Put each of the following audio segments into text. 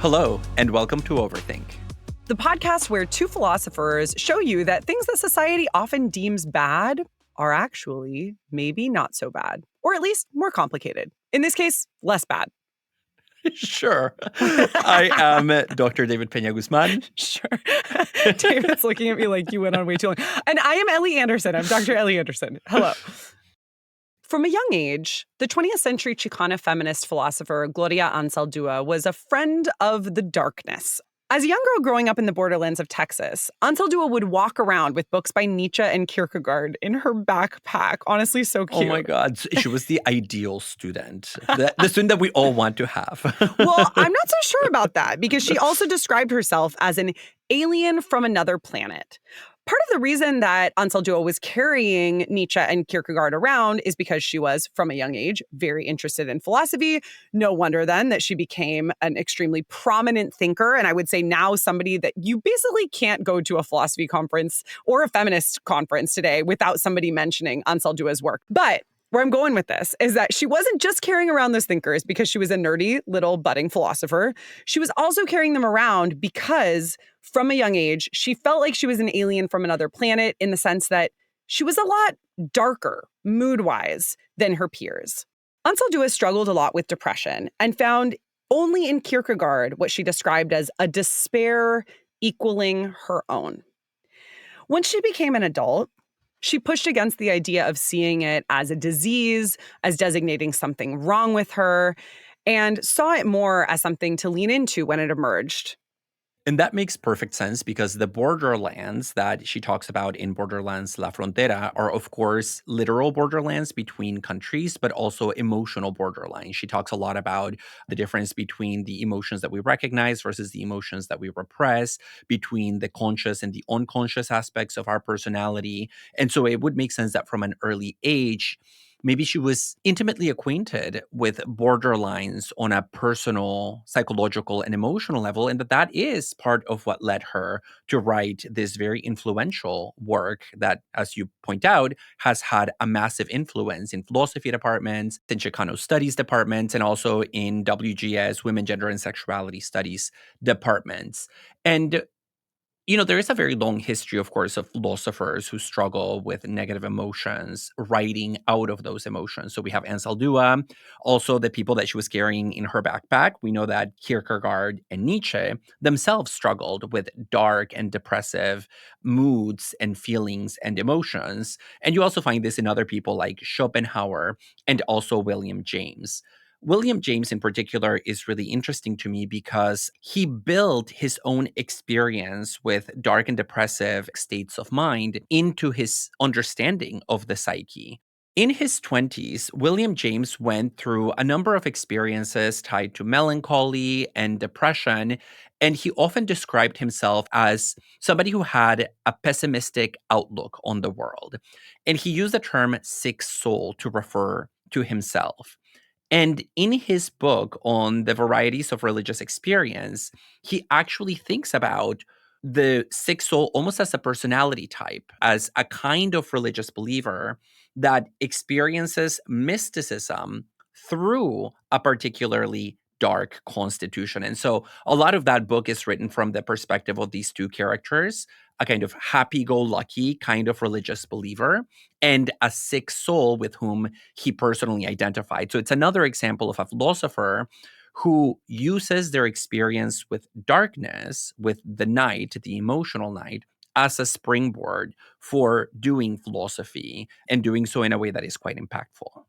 Hello, and welcome to Overthink, the podcast where two philosophers show you that things that society often deems bad are actually maybe not so bad, or at least more complicated. In this case, less bad. Sure. I am Dr. David Peña-Guzmán. Sure. David's looking at me like you went on way too long. And I am Ellie Anderson. I'm Dr. Ellie Anderson. Hello. From a young age, the 20th century Chicana feminist philosopher Gloria Anzaldúa was a friend of the darkness. As a young girl growing up in the borderlands of Texas, Anzaldúa would walk around with books by Nietzsche and Kierkegaard in her backpack. Honestly, so cute. Oh my God. She was the ideal student, the student that we all want to have. Well, I'm not so sure about that because she also described herself as an alien from another planet. Part of the reason that Anzaldúa was carrying Nietzsche and Kierkegaard around is because she was, from a young age, very interested in philosophy. No wonder then that she became an extremely prominent thinker. And I would say now somebody that you basically can't go to a philosophy conference or a feminist conference today without somebody mentioning Anzaldúa's work. But where I'm going with this is that she wasn't just carrying around those thinkers because she was a nerdy little budding philosopher. She was also carrying them around because from a young age, she felt like she was an alien from another planet in the sense that she was a lot darker, mood-wise, than her peers. Anzaldúa struggled a lot with depression and found only in Kierkegaard what she described as a despair equaling her own. When she became an adult, she pushed against the idea of seeing it as a disease, as designating something wrong with her, and saw it more as something to lean into when it emerged. And that makes perfect sense because the borderlands that she talks about in Borderlands, La Frontera are, of course, literal borderlands between countries, but also emotional borderlines. She talks a lot about the difference between the emotions that we recognize versus the emotions that we repress, between the conscious and the unconscious aspects of our personality. And so it would make sense that from an early age, maybe she was intimately acquainted with borderlines on a personal, psychological, and emotional level, and that is part of what led her to write this very influential work that, as you point out, has had a massive influence in philosophy departments, in Chicano studies departments, and also in WGS, Women, Gender, and Sexuality Studies departments. And there is a very long history, of course, of philosophers who struggle with negative emotions, writing out of those emotions. So we have Anzaldúa, also the people that she was carrying in her backpack. We know that Kierkegaard and Nietzsche themselves struggled with dark and depressive moods and feelings and emotions. And you also find this in other people like Schopenhauer and also William James. William James in particular is really interesting to me because he built his own experience with dark and depressive states of mind into his understanding of the psyche. In his 20s, William James went through a number of experiences tied to melancholy and depression, and he often described himself as somebody who had a pessimistic outlook on the world. And he used the term sick soul to refer to himself. And in his book on the varieties of religious experience, he actually thinks about the sick soul almost as a personality type, as a kind of religious believer that experiences mysticism through a particularly dark constitution. And so a lot of that book is written from the perspective of these two characters, a kind of happy-go-lucky kind of religious believer and a sick soul with whom he personally identified. So it's another example of a philosopher who uses their experience with darkness, with the night, the emotional night, as a springboard for doing philosophy and doing so in a way that is quite impactful.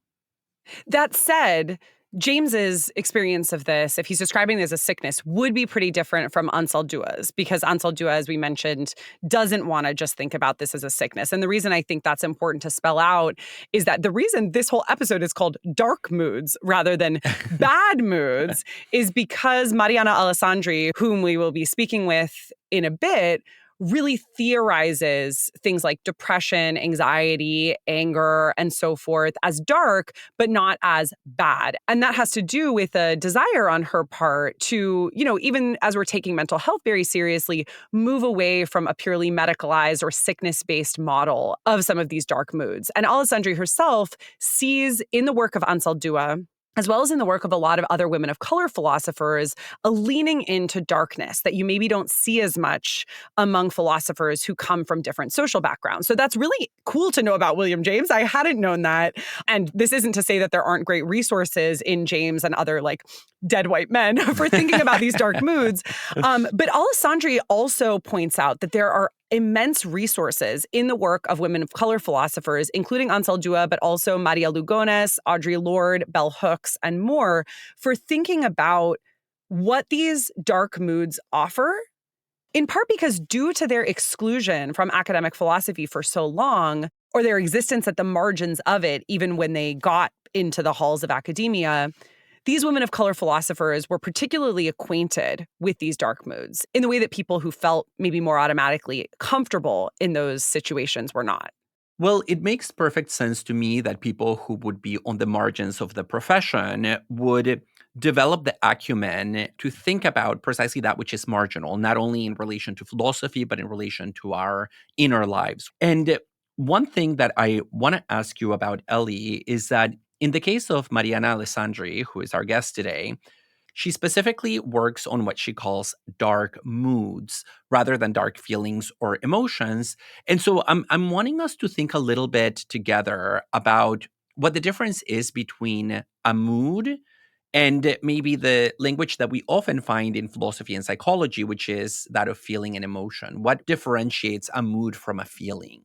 That said, James's experience of this, if he's describing this as sickness, would be pretty different from Anzaldúa's because Anzaldúa, as we mentioned, doesn't want to just think about this as a sickness. And the reason I think that's important to spell out is that the reason this whole episode is called Dark Moods rather than Bad Moods is because Mariana Alessandri, whom we will be speaking with in a bit, really theorizes things like depression, anxiety, anger, and so forth as dark, but not as bad. And that has to do with a desire on her part to, even as we're taking mental health very seriously, move away from a purely medicalized or sickness-based model of some of these dark moods. And Alessandri herself sees in the work of Anzaldúa as well as in the work of a lot of other women of color philosophers, a leaning into darkness that you maybe don't see as much among philosophers who come from different social backgrounds. So that's really cool to know about William James. I hadn't known that. And this isn't to say that there aren't great resources in James and other like dead white men for thinking about these dark moods. But Alessandri also points out that there are immense resources in the work of women of color philosophers, including Anzaldúa, but also Maria Lugones, Audre Lorde, Bell Hooks, and more, for thinking about what these dark moods offer, in part because due to their exclusion from academic philosophy for so long, or their existence at the margins of it, even when they got into the halls of academia, these women of color philosophers were particularly acquainted with these dark moods in the way that people who felt maybe more automatically comfortable in those situations were not. Well, it makes perfect sense to me that people who would be on the margins of the profession would develop the acumen to think about precisely that which is marginal, not only in relation to philosophy, but in relation to our inner lives. And one thing that I want to ask you about, Ellie, is that in the case of Mariana Alessandri, who is our guest today, she specifically works on what she calls dark moods rather than dark feelings or emotions. And so I'm wanting us to think a little bit together about what the difference is between a mood and maybe the language that we often find in philosophy and psychology, which is that of feeling and emotion. What differentiates a mood from a feeling?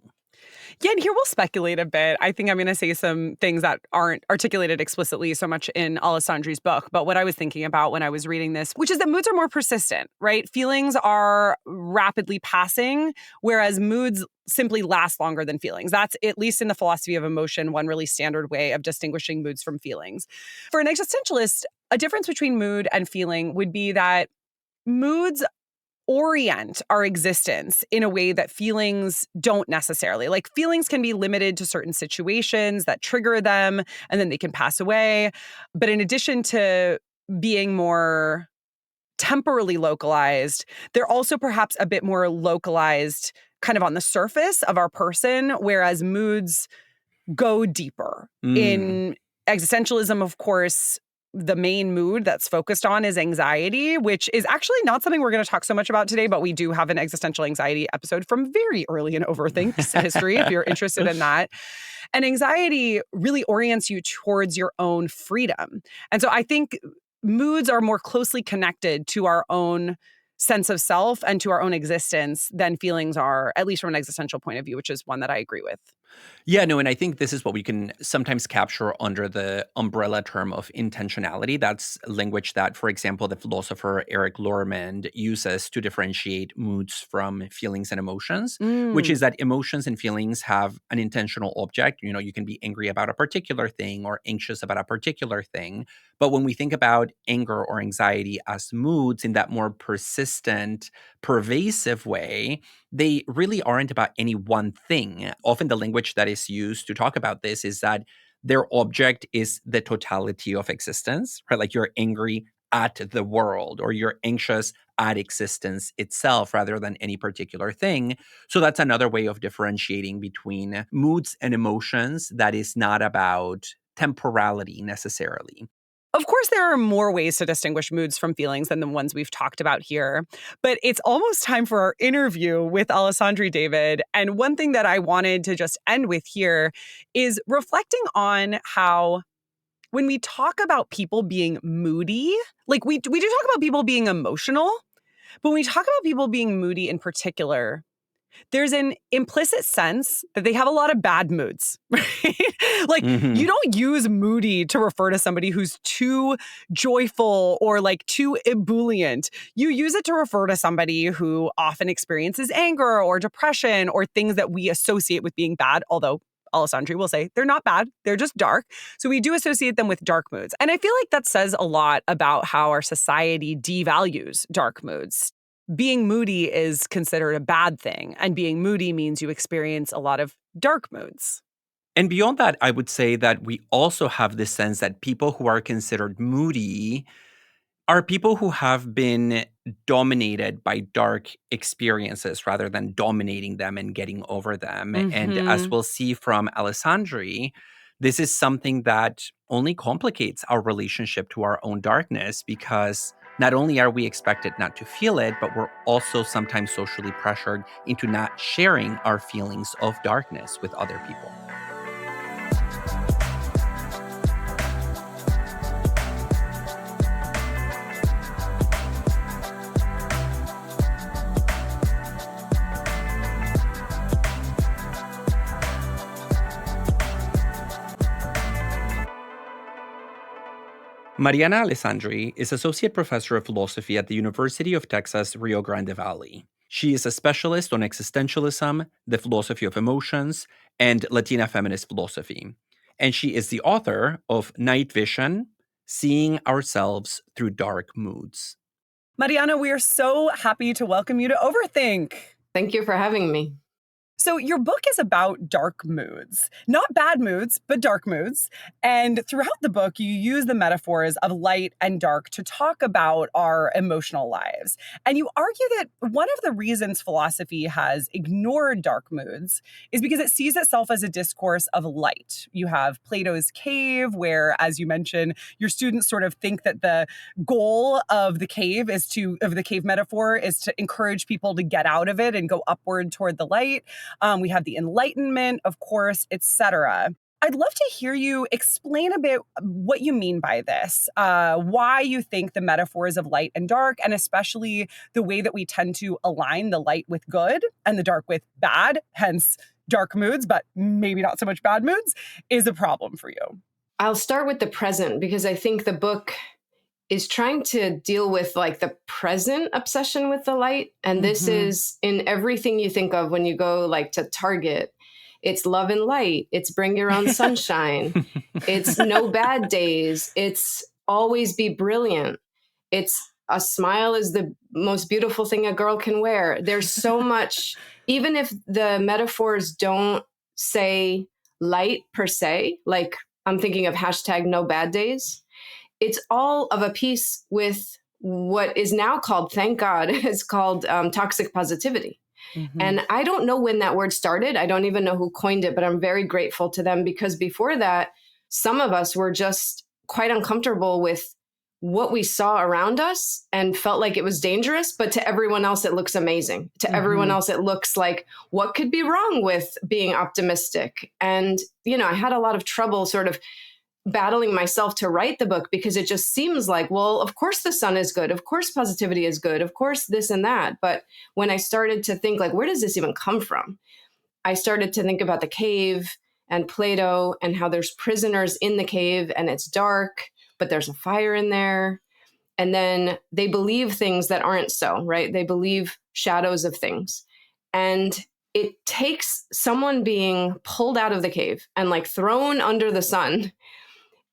Yeah, and here we'll speculate a bit. I think I'm going to say some things that aren't articulated explicitly so much in Alessandri's book, but what I was thinking about when I was reading this, which is that moods are more persistent, right? Feelings are rapidly passing, whereas moods simply last longer than feelings. That's, at least in the philosophy of emotion, one really standard way of distinguishing moods from feelings. For an existentialist, a difference between mood and feeling would be that moods orient our existence in a way that feelings don't necessarily. Like, feelings can be limited to certain situations that trigger them, and then they can pass away. But in addition to being more temporally localized, they're also perhaps a bit more localized kind of on the surface of our person, whereas moods go deeper. Mm. In existentialism, of course, the main mood that's focused on is anxiety, which is actually not something we're going to talk so much about today, but we do have an existential anxiety episode from very early in Overthink's history, if you're interested in that. And anxiety really orients you towards your own freedom. And so I think moods are more closely connected to our own sense of self and to our own existence than feelings are, at least from an existential point of view, which is one that I agree with. Yeah, no, and I think this is what we can sometimes capture under the umbrella term of intentionality. That's language that, for example, the philosopher Eric Lormand uses to differentiate moods from feelings and emotions, which is Mm. that emotions and feelings have an intentional object. You know, you can be angry about a particular thing or anxious about a particular thing. But when we think about anger or anxiety as moods in that more persistent, pervasive way, they really aren't about any one thing. Often the language that is used to talk about this is that their object is the totality of existence, right? Like, you're angry at the world or you're anxious at existence itself rather than any particular thing. So that's another way of differentiating between moods and emotions that is not about temporality necessarily. Of course, there are more ways to distinguish moods from feelings than the ones we've talked about here, but it's almost time for our interview with Alessandri, David. And one thing that I wanted to just end with here is reflecting on how, when we talk about people being moody, like we do talk about people being emotional, but when we talk about people being moody in particular, there's an implicit sense that they have a lot of bad moods, right? Like, you Mhm. don't use moody to refer to somebody who's too joyful or like too ebullient. You use it to refer to somebody who often experiences anger or depression or things that we associate with being bad, although Alessandri will say they're not bad, they're just dark. So we do associate them with dark moods. And I feel like that says a lot about how our society devalues dark moods. Being moody is considered a bad thing, and being moody means you experience a lot of dark moods. And beyond that, I would say that we also have this sense that people who are considered moody are people who have been dominated by dark experiences rather than dominating them and getting over them. And as Mhm. we'll see from Alessandri, This is something that only complicates our relationship to our own darkness because not only are we expected not to feel it, but we're also sometimes socially pressured into not sharing our feelings of darkness with other people. Mariana Alessandri is Associate Professor of Philosophy at the University of Texas, Rio Grande Valley. She is a specialist on existentialism, the philosophy of emotions, and Latina feminist philosophy. And she is the author of Night Vision, Seeing Ourselves Through Dark Moods. Mariana, we are so happy to welcome you to Overthink. Thank you for having me. So your book is about dark moods, not bad moods, but dark moods. And throughout the book, you use the metaphors of light and dark to talk about our emotional lives. And you argue that one of the reasons philosophy has ignored dark moods is because it sees itself as a discourse of light. You have Plato's cave, where, as you mentioned, your students sort of think that the goal of the cave of the cave metaphor is to encourage people to get out of it and go upward toward the light. We have the Enlightenment, of course, etc. I'd love to hear you explain a bit what you mean by this, why you think the metaphors of light and dark, and especially the way that we tend to align the light with good and the dark with bad, hence dark moods, but maybe not so much bad moods, is a problem for you. I'll start with the present because I think the book is trying to deal with like the present obsession with the light. And this is in everything you think of when you go like to Target. It's love and light. It's bring your own sunshine. It's no bad days. It's always be brilliant. It's a smile is the most beautiful thing a girl can wear. There's so much, even if the metaphors don't say light per se, like I'm thinking of hashtag no bad days. It's all of a piece with what is now called, thank God, is called toxic positivity. And I don't know when that word started. I don't even know who coined it, but I'm very grateful to them because before that, some of us were just quite uncomfortable with what we saw around us and felt like it was dangerous. But to everyone else, it looks amazing. To everyone else, it looks like what could be wrong with being optimistic? And, you know, I had a lot of trouble sort of battling myself to write the book because it just seems like, well, of course the sun is good. Of course positivity is good. Of course this and that. But when I started to think like, where does this even come from? I started to think about the cave and Plato and how there's prisoners in the cave and it's dark, but there's a fire in there. And then they believe things that aren't so, right? They believe shadows of things. And it takes someone being pulled out of the cave and like thrown under the sun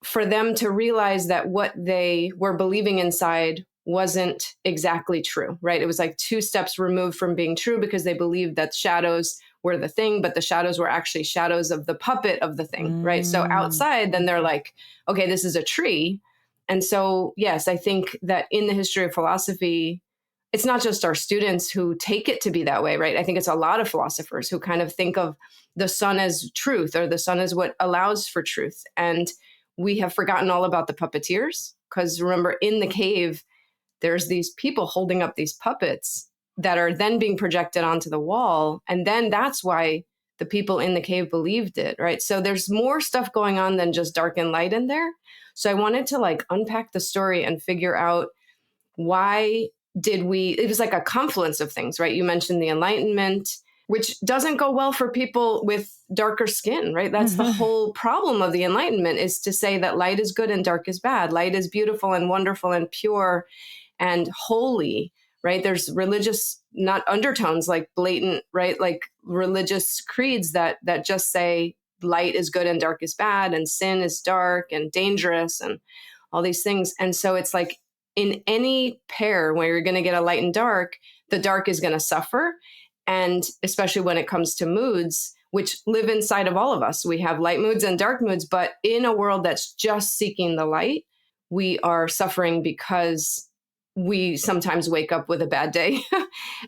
for them to realize that what they were believing inside wasn't exactly true, right? It was like 2 steps removed from being true because they believed that shadows were the thing, but the shadows were actually shadows of the puppet of the thing, right? So outside, then they're like, okay, this is a tree. And so, yes, I think that in the history of philosophy, it's not just our students who take it to be that way, right? I think it's a lot of philosophers who kind of think of the sun as truth or the sun as what allows for truth. And we have forgotten all about the puppeteers because remember in the cave, there's these people holding up these puppets that are then being projected onto the wall. And then that's why the people in the cave believed it, right? So there's more stuff going on than just dark and light in there. So I wanted to like unpack the story and figure out why it was like a confluence of things, right? You mentioned the Enlightenment, which doesn't go well for people with darker skin, right? That's the whole problem of the Enlightenment is to say that light is good and dark is bad. Light is beautiful and wonderful and pure and holy, right? There's religious, not undertones, like blatant, right? Like religious creeds that just say light is good and dark is bad and sin is dark and dangerous and all these things. And so it's like in any pair where you're going to get a light and dark, the dark is going to suffer. And especially when it comes to moods, which live inside of all of us, we have light moods and dark moods, but in a world that's just seeking the light, we are suffering because we sometimes wake up with a bad day.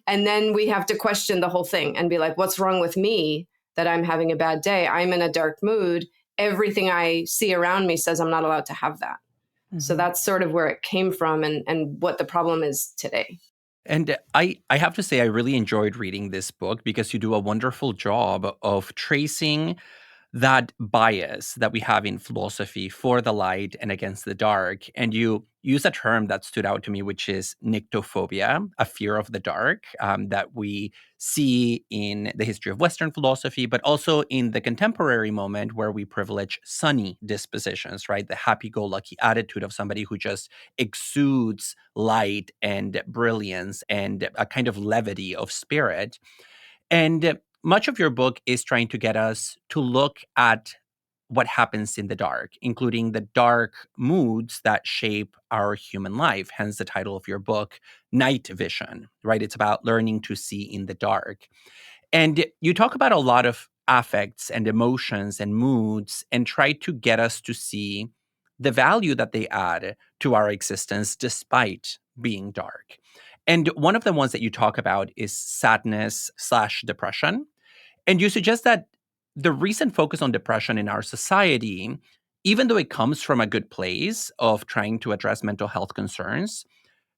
And then we have to question the whole thing and be like, what's wrong with me that I'm having a bad day? I'm in a dark mood. everything I see around me says I'm not allowed to have that. So that's sort of where it came from and what the problem is today. And I have to say, I really enjoyed reading this book because you do a wonderful job of tracing that bias that we have in philosophy for the light and against the dark. And you use a term that stood out to me, which is nyctophobia, a fear of the dark, that we see in the history of Western philosophy, but also in the contemporary moment where we privilege sunny dispositions, right? The happy-go-lucky attitude of somebody who just exudes light and brilliance and a kind of levity of spirit. And much of your book is trying to get us to look at what happens in the dark, including the dark moods that shape our human life. Hence the title of your book, Night Vision, right? It's about learning to see in the dark. And you talk about a lot of affects and emotions and moods and try to get us to see the value that they add to our existence despite being dark. And one of the ones that you talk about is sadness/depression. And you suggest that the recent focus on depression in our society, even though it comes from a good place of trying to address mental health concerns,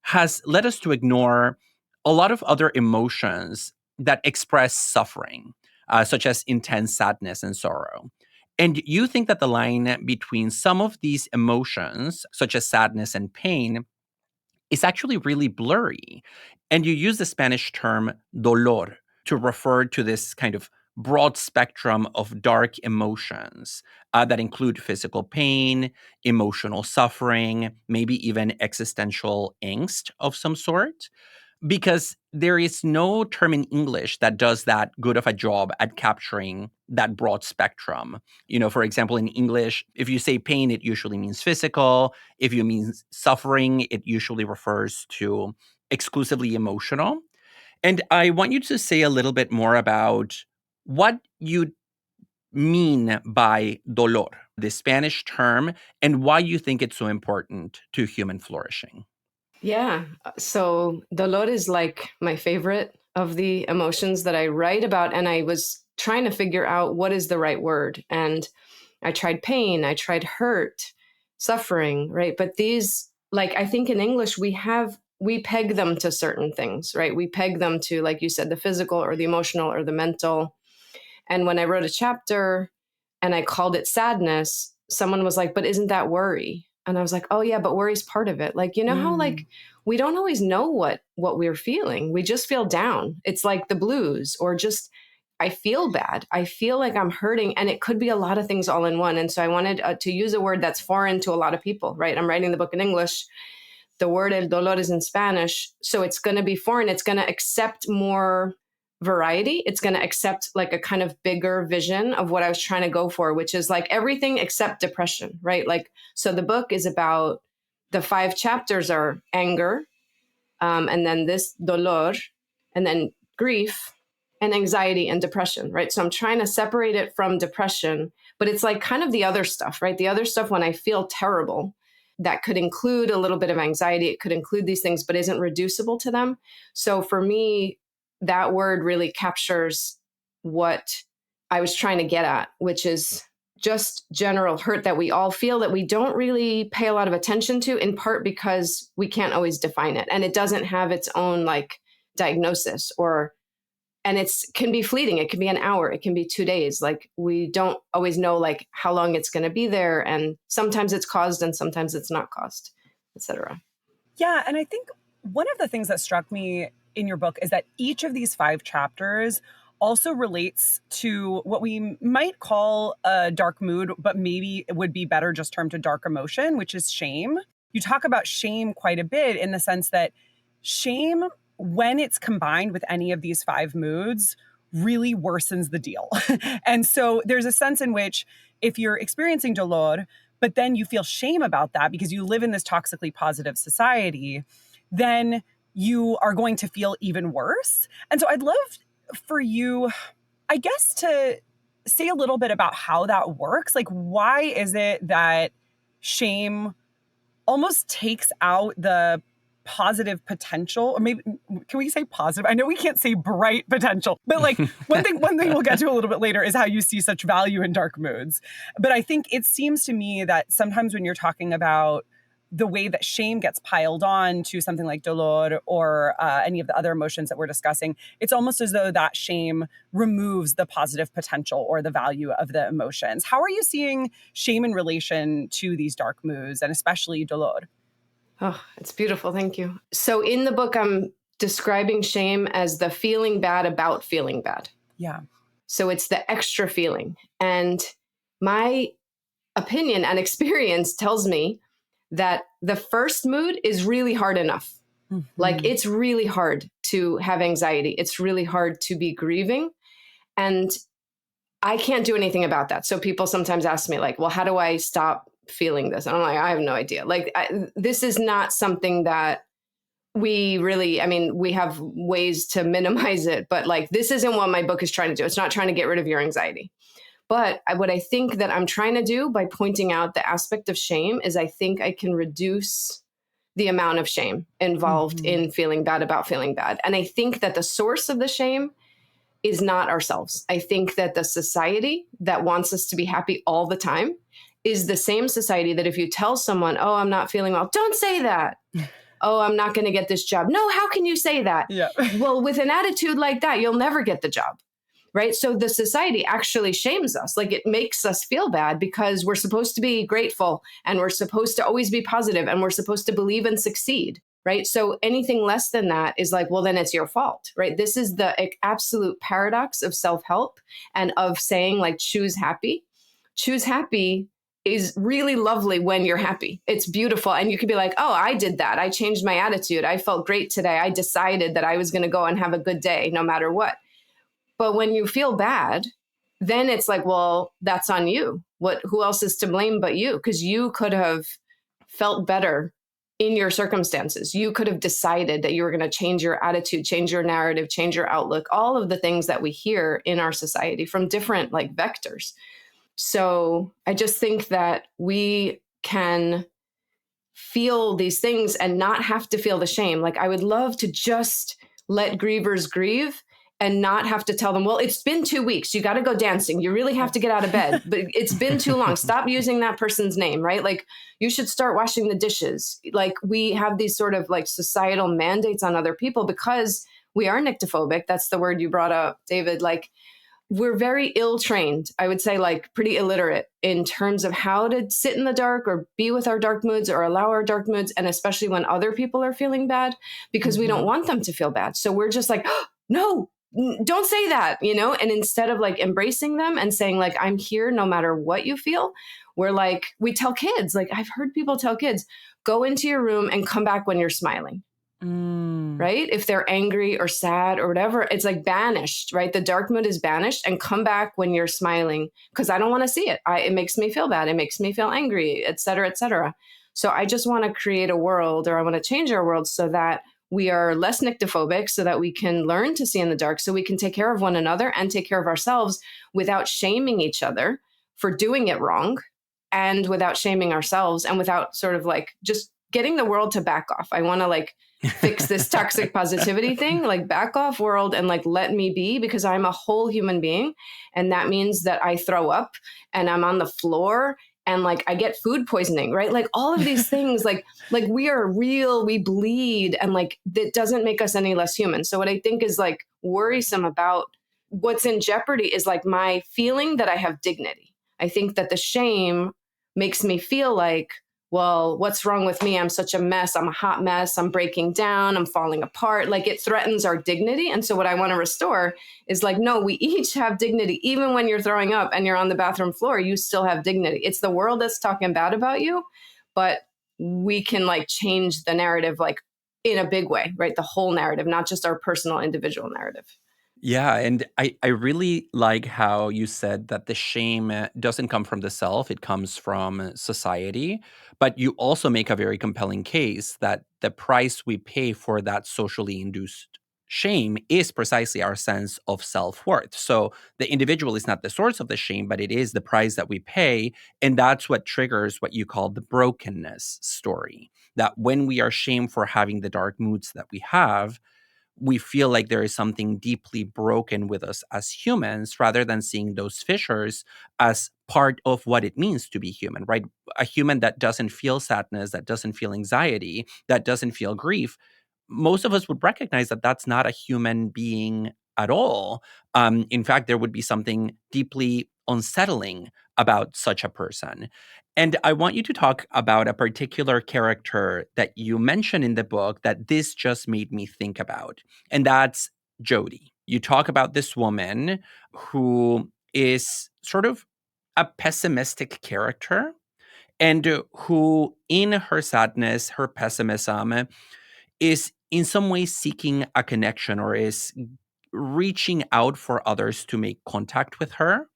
has led us to ignore a lot of other emotions that express suffering, such as intense sadness and sorrow. And you think that the line between some of these emotions, such as sadness and pain, is actually really blurry. And you use the Spanish term dolor to refer to this kind of broad spectrum of dark emotions that include physical pain, emotional suffering, maybe even existential angst of some sort. Because there is no term in English that does that good of a job at capturing that broad spectrum. You know, for example, in English, if you say pain, it usually means physical. If you mean suffering, it usually refers to exclusively emotional. And I want you to say a little bit more about what you mean by dolor, the Spanish term, and why you think it's so important to human flourishing. Yeah. So dolor is like my favorite of the emotions that I write about. And I was trying to figure out what is the right word. And I tried pain, I tried hurt, suffering, right? But these, like, I think in English, we peg them to certain things, right? We peg them to, like you said, the physical or the emotional or the mental. And when I wrote a chapter and I called it sadness, someone was like, but isn't that worry? And I was like, oh yeah, but worry's part of it. Like, you know how like we don't always know what we're feeling. We just feel down. It's like the blues or just I feel bad. I feel like I'm hurting and it could be a lot of things all in one. And so I wanted to use a word that's foreign to a lot of people, right? I'm writing the book in English. The word el dolor is in Spanish. So it's going to be foreign. It's going to accept more variety. It's going to accept like a kind of bigger vision of what I was trying to go for, which is like everything except depression, right? Like, so the book is about the 5 chapters are anger, and then this dolor, and then grief and anxiety and depression, right? So I'm trying to separate it from depression, but it's like kind of the other stuff, right? The other stuff when I feel terrible, that could include a little bit of anxiety. It could include these things, but isn't reducible to them. So for me, that word really captures what I was trying to get at, which is just general hurt that we all feel that we don't really pay a lot of attention to, in part because we can't always define it. And it doesn't have its own like diagnosis and it's can be fleeting. It can be an hour. It can be 2 days. Like we don't always know like how long it's going to be there. And sometimes it's caused and sometimes it's not caused, etc. Yeah. And I think one of the things that struck me in your book is that each of these 5 chapters also relates to what we might call a dark mood, but maybe it would be better just termed a dark emotion, which is shame. You talk about shame quite a bit in the sense that shame, when it's combined with any of these 5 moods, really worsens the deal. And so there's a sense in which if you're experiencing dolor, but then you feel shame about that because you live in this toxically positive society, then you are going to feel even worse. And so I'd love for you, I guess, to say a little bit about how that works. Like, why is it that shame almost takes out the positive potential, or maybe, can we say positive? I know we can't say bright potential, but like one thing we'll get to a little bit later is how you see such value in dark moods. But I think it seems to me that sometimes when you're talking about the way that shame gets piled on to something like dolor or any of the other emotions that we're discussing, it's almost as though that shame removes the positive potential or the value of the emotions. How are you seeing shame in relation to these dark moods, and especially dolor? Oh, it's beautiful. Thank you. So in the book, I'm describing shame as the feeling bad about feeling bad. Yeah. So it's the extra feeling. And my opinion and experience tells me that the first mood is really hard enough. Mm-hmm. Like, it's really hard to have anxiety. It's really hard to be grieving. And I can't do anything about that. So people sometimes ask me, like, well, how do I stop feeling this? And I'm like, I have no idea. Like, this is not something that we really, I mean, we have ways to minimize it, but like, this isn't what my book is trying to do. It's not trying to get rid of your anxiety. But what I think that I'm trying to do by pointing out the aspect of shame is I think I can reduce the amount of shame involved in feeling bad about feeling bad. And I think that the source of the shame is not ourselves. I think that the society that wants us to be happy all the time is the same society that if you tell someone, oh, I'm not feeling well, don't say that. Oh, I'm not going to get this job. No, how can you say that? Yeah. Well, with an attitude like that, you'll never get the job. Right. So the society actually shames us. Like, it makes us feel bad because we're supposed to be grateful and we're supposed to always be positive and we're supposed to believe and succeed. Right. So anything less than that is like, well, then it's your fault. Right. This is the absolute paradox of self-help and of saying, like, choose happy. Choose happy is really lovely when you're happy. It's beautiful. And you could be like, oh, I did that. I changed my attitude. I felt great today. I decided that I was going to go and have a good day no matter what. But when you feel bad, then it's like, well, that's on you. Who else is to blame but you? Because you could have felt better in your circumstances. You could have decided that you were going to change your attitude, change your narrative, change your outlook, all of the things that we hear in our society from different like vectors. So I just think that we can feel these things and not have to feel the shame. Like, I would love to just let grievers grieve and not have to tell them, well, it's been 2 weeks. You got to go dancing. You really have to get out of bed, but it's been too long. Stop using that person's name, right? Like, you should start washing the dishes. Like, we have these sort of like societal mandates on other people because we are nyctophobic. That's the word you brought up, David. Like, we're very ill-trained, I would say, like pretty illiterate in terms of how to sit in the dark or be with our dark moods or allow our dark moods. And especially when other people are feeling bad, because we don't want them to feel bad. So we're just like, oh, no, don't say that, you know? And instead of like embracing them and saying like, I'm here no matter what you feel, we're like, we tell kids, like I've heard people tell kids, go into your room and come back when you're smiling. Right? If they're angry or sad or whatever, it's like banished, right? The dark mood is banished and come back when you're smiling because I don't want to see it. It makes me feel bad. It makes me feel angry, et cetera, et cetera. So I just want to create a world, or I want to change our world so that we are less nyctophobic, so that we can learn to see in the dark, so we can take care of one another and take care of ourselves without shaming each other for doing it wrong, and without shaming ourselves, and without sort of like just getting the world to back off. I want to like fix this toxic positivity thing, like back off world and like let me be, because I'm a whole human being. And that means that I throw up and I'm on the floor and like I get food poisoning, right? Like all of these things, like we are real, we bleed, and like that doesn't make us any less human. So what I think is like worrisome about what's in jeopardy is like my feeling that I have dignity. I think that the shame makes me feel like, well, what's wrong with me? I'm such a mess. I'm a hot mess. I'm breaking down. I'm falling apart. Like it threatens our dignity. And so what I want to restore is like, no, we each have dignity. Even when you're throwing up and you're on the bathroom floor, you still have dignity. It's the world that's talking bad about you, but we can like change the narrative like in a big way, right? The whole narrative, not just our personal individual narrative. Yeah, and I really like how you said that the shame doesn't come from the self, it comes from society. But you also make a very compelling case that the price we pay for that socially induced shame is precisely our sense of self-worth. So the individual is not the source of the shame, but it is the price that we pay. And that's what triggers what you call the brokenness story. That when we are shamed for having the dark moods that we have, we feel like there is something deeply broken with us as humans, rather than seeing those fissures as part of what it means to be human, right? A human that doesn't feel sadness, that doesn't feel anxiety, that doesn't feel grief, most of us would recognize that that's not a human being at all. In fact, there would be something deeply unsettling about such a person. And I want you to talk about a particular character that you mention in the book that this just made me think about, and that's Jody. You talk about this woman who is sort of a pessimistic character and who, in her sadness, her pessimism, is in some ways seeking a connection or is reaching out for others to make contact with her.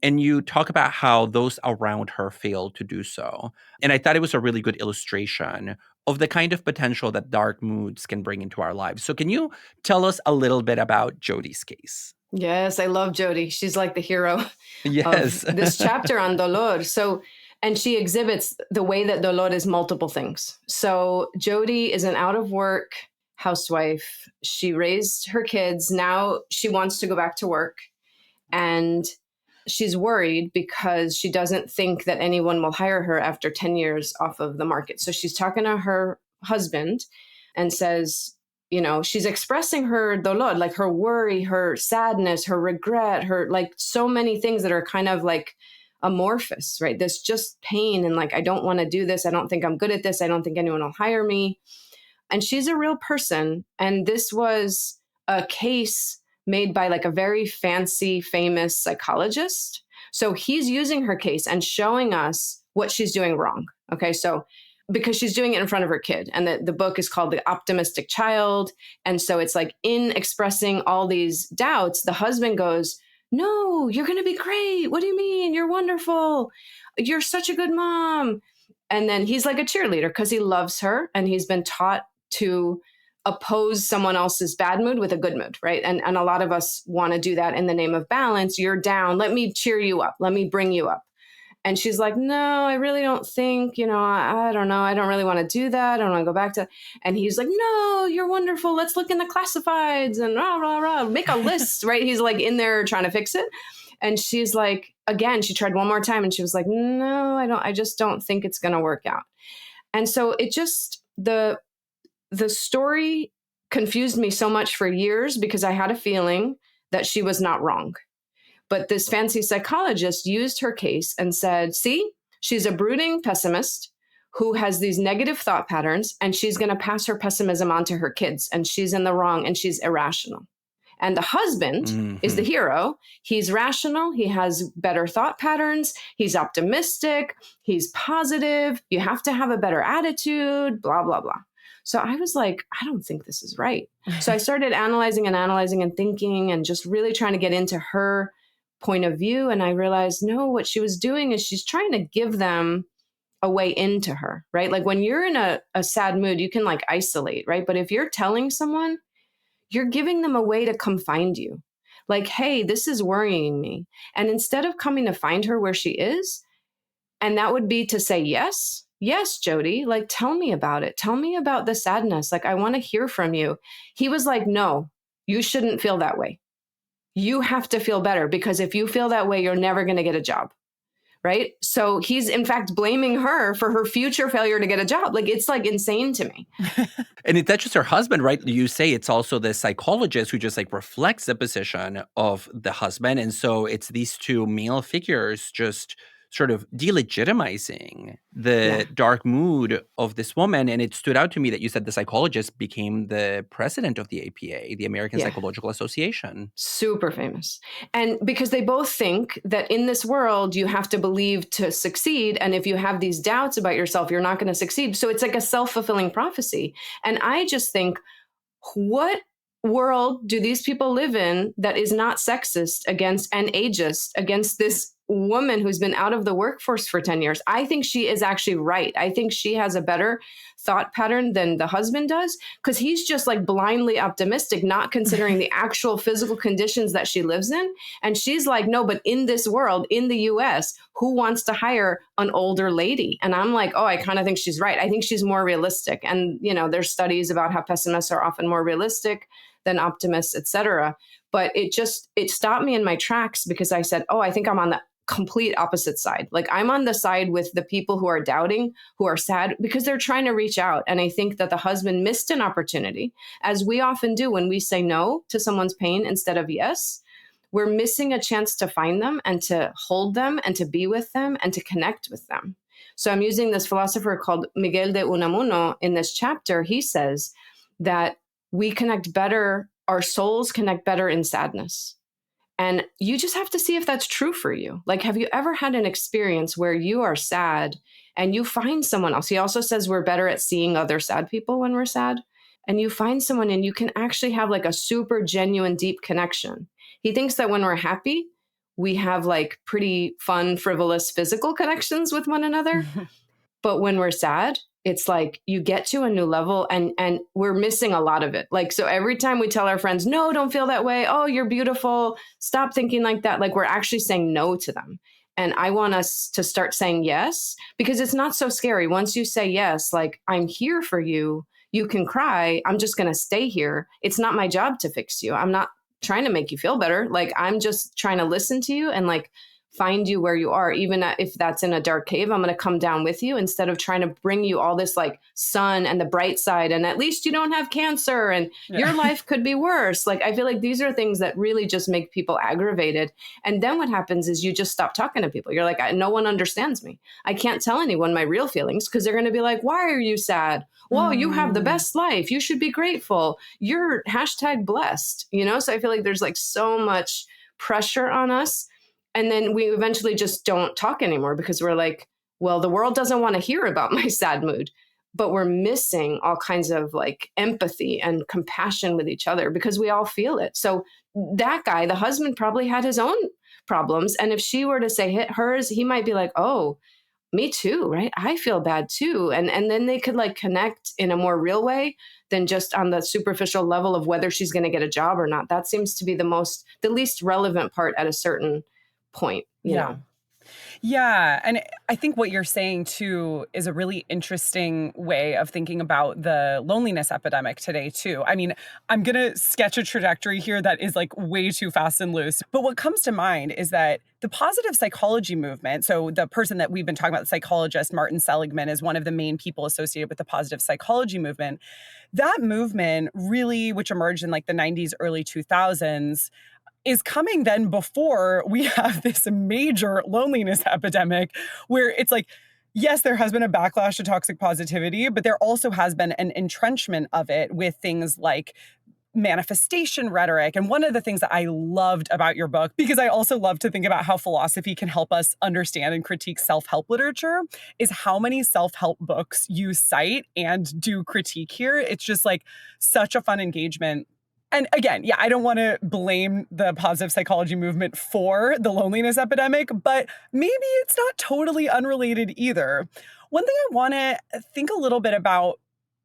And you talk about how those around her fail to do so. And I thought it was a really good illustration of the kind of potential that dark moods can bring into our lives. So can you tell us a little bit about Jody's case? Yes, I love Jody. She's like the hero Yes. of this chapter on dolor. So, and she exhibits the way that dolor is multiple things. So Jody is an out of work housewife. She raised her kids. Now she wants to go back to work. And she's worried because she doesn't think that anyone will hire her after 10 years off of the market. So she's talking to her husband and says, you know, she's expressing her dolor, like her worry, her sadness, her regret, her like so many things that are kind of like amorphous, right? This just pain and like, I don't want to do this. I don't think I'm good at this. I don't think anyone will hire me. And she's a real person. And this was a case made by like a very fancy, famous psychologist. So he's using her case and showing us what she's doing wrong. Okay. So because she's doing it in front of her kid. And the book is called The Optimistic Child. And so it's like in expressing all these doubts, the husband goes, no, you're going to be great. What do you mean? You're wonderful. You're such a good mom. And then he's like a cheerleader because he loves her and he's been taught to oppose someone else's bad mood with a good mood, right? And a lot of us want to do that in the name of balance. You're down. Let me cheer you up. Let me bring you up. And she's like, no, I really don't think, you know, I don't know. I don't really want to do that. I don't want to go back to, and he's like, no, you're wonderful. Let's look in the classifieds and rah, rah, rah, make a list, right? He's like in there trying to fix it. And she's like, again, she tried one more time and she was like, no, I just don't think it's going to work out. And so it just, the story confused me so much for years because I had a feeling that she was not wrong. But this fancy psychologist used her case and said, see, she's a brooding pessimist who has these negative thought patterns, and she's going to pass her pessimism on to her kids, and she's in the wrong, and she's irrational. And the husband is the hero. He's rational. He has better thought patterns. He's optimistic. He's positive. You have to have a better attitude, blah, blah, blah. So I was like, I don't think this is right. So I started analyzing and thinking and just really trying to get into her point of view. And I realized, no, what she was doing is she's trying to give them a way into her, right? Like when you're in a sad mood, you can like isolate, right? But if you're telling someone, you're giving them a way to come find you. Like, hey, this is worrying me. And instead of coming to find her where she is, and that would be to say, yes, Jody, like, tell me about it. Tell me about the sadness. Like, I want to hear from you. He was like, no, you shouldn't feel that way. You have to feel better because if you feel that way, you're never going to get a job. Right. So he's in fact blaming her for her future failure to get a job. Like, it's like insane to me. And it's not just her husband, right? You say it's also the psychologist who just like reflects the position of the husband. And so it's these two male figures just sort of delegitimizing the dark mood of this woman. And it stood out to me that you said the psychologist became the president of the APA, the American Psychological Association. Super famous. And because they both think that in this world, you have to believe to succeed. And if you have these doubts about yourself, you're not going to succeed. So it's like a self-fulfilling prophecy. And I just think, what world do these people live in that is not sexist against and ageist against this woman who's been out of the workforce for 10 years. I think she is actually right. I think she has a better thought pattern than the husband does, because he's just like blindly optimistic, not considering the actual physical conditions that she lives in. And she's like, no, but in this world, in the US, who wants to hire an older lady? And I'm like, oh, I kind of think she's right. I think she's more realistic. And, you know, there's studies about how pessimists are often more realistic than optimists, et cetera. But it stopped me in my tracks, because I said, oh, I think I'm on the complete opposite side. Like, I'm on the side with the people who are doubting, who are sad, because they're trying to reach out. And I think that the husband missed an opportunity, as we often do when we say no to someone's pain instead of yes. We're missing a chance to find them and to hold them and to be with them and to connect with them. So I'm using this philosopher called Miguel de Unamuno in this chapter. He says that we connect better, our souls connect better in sadness. And you just have to see if that's true for you. Like, have you ever had an experience where you are sad and you find someone else? He also says we're better at seeing other sad people when we're sad. And you find someone and you can actually have like a super genuine, deep connection. He thinks that when we're happy, we have like pretty fun, frivolous physical connections with one another. But when we're sad, it's like you get to a new level, and we're missing a lot of it. Like, so every time we tell our friends, no, don't feel that way. Oh, you're beautiful. Stop thinking like that. Like, we're actually saying no to them. And I want us to start saying yes, because it's not so scary. Once you say yes, like, I'm here for you. You can cry. I'm just going to stay here. It's not my job to fix you. I'm not trying to make you feel better. Like, I'm just trying to listen to you and like find you where you are. Even if that's in a dark cave, I'm going to come down with you instead of trying to bring you all this like sun and the bright side. And at least you don't have cancer and your life could be worse. Like, I feel like these are things that really just make people aggravated. And then what happens is you just stop talking to people. You're like, no one understands me. I can't tell anyone my real feelings, because they're going to be like, why are you sad? Well, you have the best life. You should be grateful. You're #blessed, you know? So I feel like there's like so much pressure on us. And then we eventually just don't talk anymore, because we're like, well, the world doesn't want to hear about my sad mood. But we're missing all kinds of like empathy and compassion with each other, because we all feel it. So that guy, the husband, probably had his own problems. And if she were to say hers, he might be like, oh, me too, right? I feel bad too. And then they could like connect in a more real way than just on the superficial level of whether she's going to get a job or not. That seems to be the least relevant part at a certain point, you know? Yeah. And I think what you're saying too is a really interesting way of thinking about the loneliness epidemic today too. I mean, I'm going to sketch a trajectory here that is like way too fast and loose. But what comes to mind is that the positive psychology movement, so the person that we've been talking about, the psychologist Martin Seligman, is one of the main people associated with the positive psychology movement. That movement really, which emerged in like the 90s, early 2000s, is coming then before we have this major loneliness epidemic, where it's like, yes, there has been a backlash to toxic positivity, but there also has been an entrenchment of it with things like manifestation rhetoric. And one of the things that I loved about your book, because I also love to think about how philosophy can help us understand and critique self-help literature, is how many self-help books you cite and do critique here. It's just like such a fun engagement. And again, yeah, I don't want to blame the positive psychology movement for the loneliness epidemic, but maybe it's not totally unrelated either. One thing I want to think a little bit about,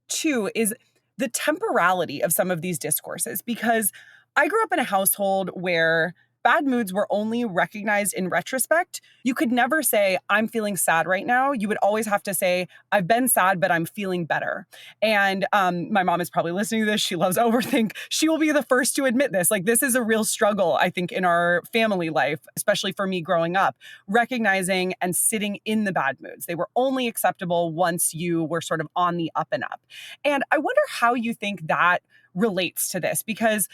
too, is the temporality of some of these discourses, because I grew up in a household where bad moods were only recognized in retrospect. You could never say, I'm feeling sad right now. You would always have to say, I've been sad, but I'm feeling better. And my mom is probably listening to this. She loves Overthink. She will be the first to admit this. Like, this is a real struggle, I think, in our family life, especially for me growing up, recognizing and sitting in the bad moods. They were only acceptable once you were sort of on the up and up. And I wonder how you think that relates to this, because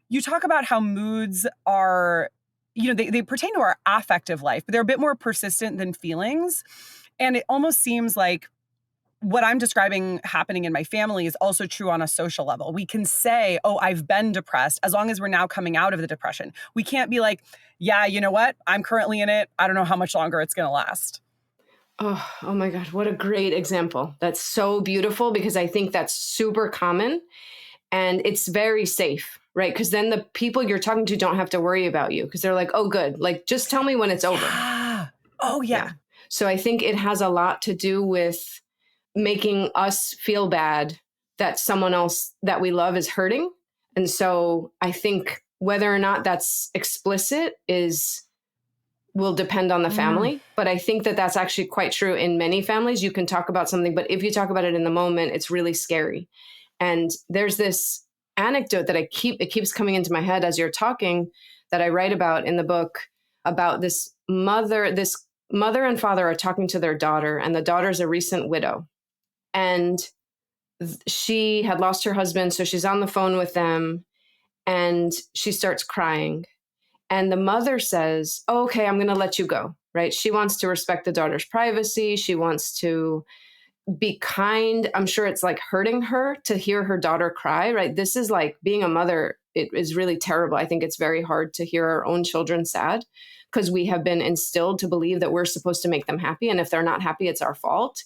you talk about how moods are, you know, they pertain to our affective life, but they're a bit more persistent than feelings. And it almost seems like what I'm describing happening in my family is also true on a social level. We can say, oh, I've been depressed, as long as we're now coming out of the depression. We can't be like, yeah, you know what? I'm currently in it. I don't know how much longer it's going to last. Oh my God. What a great example. That's so beautiful, because I think that's super common and it's very safe. Right. Because then the people you're talking to don't have to worry about you, because they're like, oh, good. Like, just tell me when it's over. Oh, yeah. So I think it has a lot to do with making us feel bad that someone else that we love is hurting. And so I think whether or not that's explicit will depend on the family. But I think that that's actually quite true in many families. You can talk about something, but if you talk about it in the moment, it's really scary. And there's this anecdote that it keeps coming into my head as you're talking, that I write about in the book, about this mother and father are talking to their daughter, and the daughter's a recent widow. And she had lost her husband, so she's on the phone with them, and she starts crying. And the mother says, oh, okay, I'm going to let you go, right? She wants to respect the daughter's privacy. She wants to be kind. I'm sure it's like hurting her to hear her daughter cry, right? This is like being a mother. It is really terrible. I think it's very hard to hear our own children sad, because we have been instilled to believe that we're supposed to make them happy. And if they're not happy, it's our fault.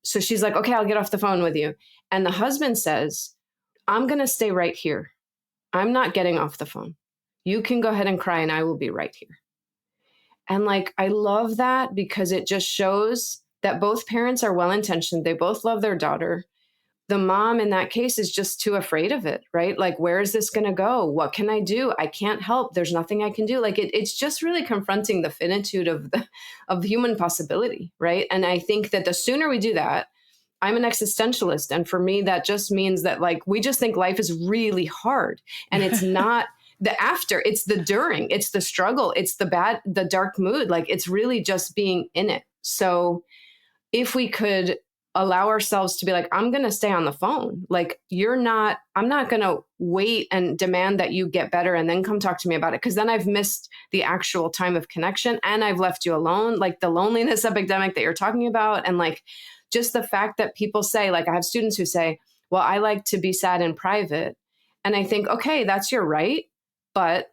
So she's like, okay, I'll get off the phone with you. And the husband says, I'm going to stay right here. I'm not getting off the phone. You can go ahead and cry and I will be right here. And like, I love that, because it just shows that both parents are well-intentioned. They both love their daughter. The mom in that case is just too afraid of it, right? Like, where is this going to go? What can I do? I can't help. There's nothing I can do. Like, it's just really confronting the finitude of human possibility, right? And I think that the sooner we do that, I'm an existentialist. And for me, that just means that like, we just think life is really hard, and it's not the after, it's the during, it's the struggle, it's the dark mood. Like, it's really just being in it. So if we could allow ourselves to be like, I'm going to stay on the phone. Like, I'm not going to wait and demand that you get better and then come talk to me about it, because then I've missed the actual time of connection and I've left you alone. Like the loneliness epidemic that you're talking about. And like, just the fact that people say, like, I have students who say, well, I like to be sad in private. And I think, okay, that's your right, but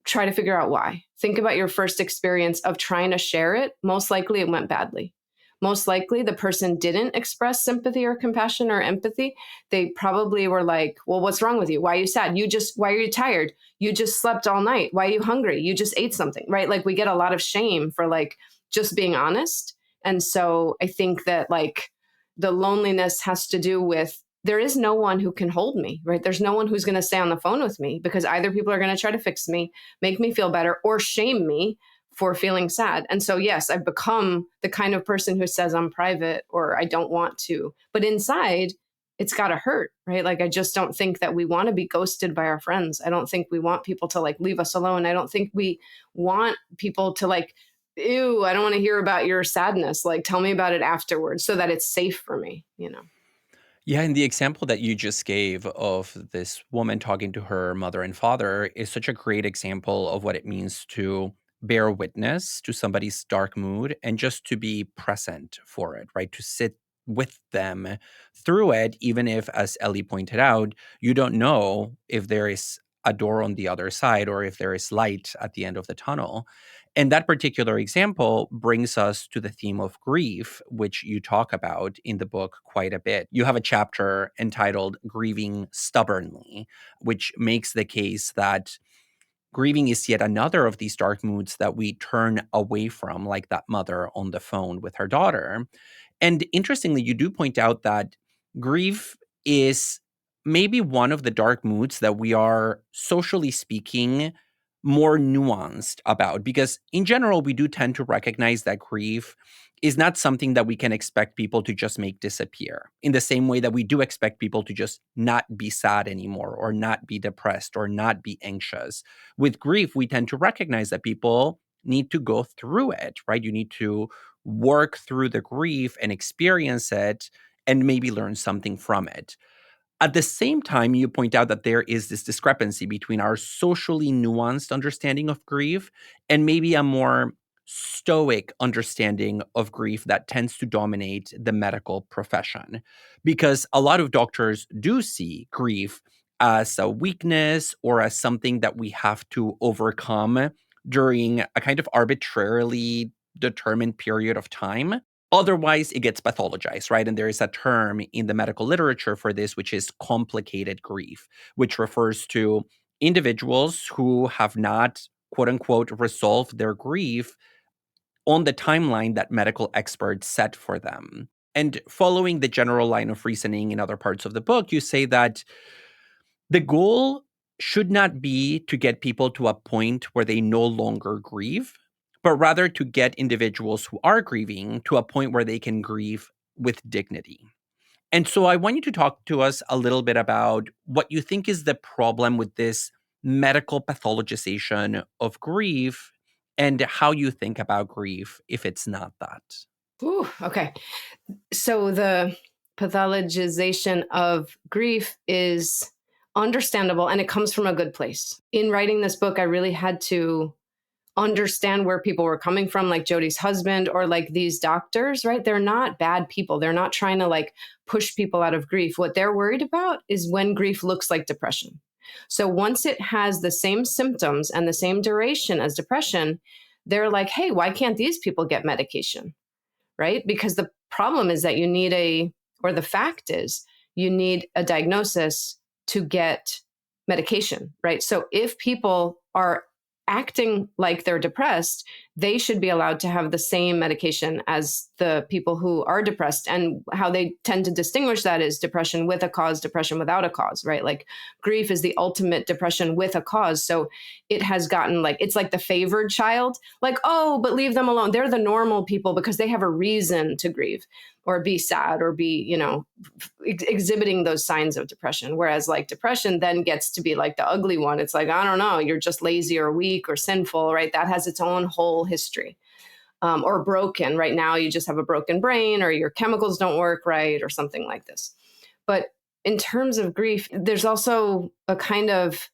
try to figure out why. Think about your first experience of trying to share it. Most likely it went badly. Most likely the person didn't express sympathy or compassion or empathy. They probably were like, well, what's wrong with you? Why are you sad? Why are you tired? You just slept all night. Why are you hungry? You just ate something, right? Like, we get a lot of shame for like just being honest. And so I think that like the loneliness has to do with, there is no one who can hold me, right? There's no one who's going to stay on the phone with me, because either people are going to try to fix me, make me feel better, or shame me for feeling sad. And so, yes, I've become the kind of person who says I'm private or I don't want to, but inside it's got to hurt, right? Like, I just don't think that we want to be ghosted by our friends. I don't think we want people to like leave us alone. I don't think we want people to like, ew, I don't want to hear about your sadness. Like, tell me about it afterwards so that it's safe for me, you know? Yeah, and the example that you just gave of this woman talking to her mother and father is such a great example of what it means to bear witness to somebody's dark mood and just to be present for it, right? To sit with them through it, even if, as Ellie pointed out, you don't know if there is a door on the other side or if there is light at the end of the tunnel. And that particular example brings us to the theme of grief, which you talk about in the book quite a bit. You have a chapter entitled Grieving Stubbornly, which makes the case that grieving is yet another of these dark moods that we turn away from, like that mother on the phone with her daughter. And interestingly, you do point out that grief is maybe one of the dark moods that we are, socially speaking, more nuanced about, because in general, we do tend to recognize that grief is not something that we can expect people to just make disappear in the same way that we do expect people to just not be sad anymore or not be depressed or not be anxious. With grief, we tend to recognize that people need to go through it, right? You need to work through the grief and experience it and maybe learn something from it. At the same time, you point out that there is this discrepancy between our socially nuanced understanding of grief and maybe a more stoic understanding of grief that tends to dominate the medical profession. Because a lot of doctors do see grief as a weakness or as something that we have to overcome during a kind of arbitrarily determined period of time. Otherwise, it gets pathologized, right? And there is a term in the medical literature for this, which is complicated grief, which refers to individuals who have not, quote unquote, resolved their grief on the timeline that medical experts set for them. And following the general line of reasoning in other parts of the book, you say that the goal should not be to get people to a point where they no longer grieve, but rather to get individuals who are grieving to a point where they can grieve with dignity. And so I want you to talk to us a little bit about what you think is the problem with this medical pathologization of grief and how you think about grief if it's not that. Ooh, okay. So the pathologization of grief is understandable, and it comes from a good place. In writing this book, I really had to understand where people were coming from, like Jodi's husband or like these doctors, right? They're not bad people. They're not trying to like push people out of grief. What they're worried about is when grief looks like depression. So once it has the same symptoms and the same duration as depression, they're like, hey, why can't these people get medication? Right? Because the problem is that the fact is you need a diagnosis to get medication, right? So if people are acting like they're depressed, they should be allowed to have the same medication as the people who are depressed. And how they tend to distinguish that is depression with a cause, depression without a cause, right? Like grief is the ultimate depression with a cause. So it has gotten like, it's like the favored child, like, oh, but leave them alone. They're the normal people because they have a reason to grieve or be sad or be, exhibiting those signs of depression. Whereas like depression then gets to be like the ugly one. It's like, I don't know, you're just lazy or weak or sinful, right? That has its own whole history. Or broken. Right now, you just have a broken brain or your chemicals don't work right or something like this. But in terms of grief, there's also a kind of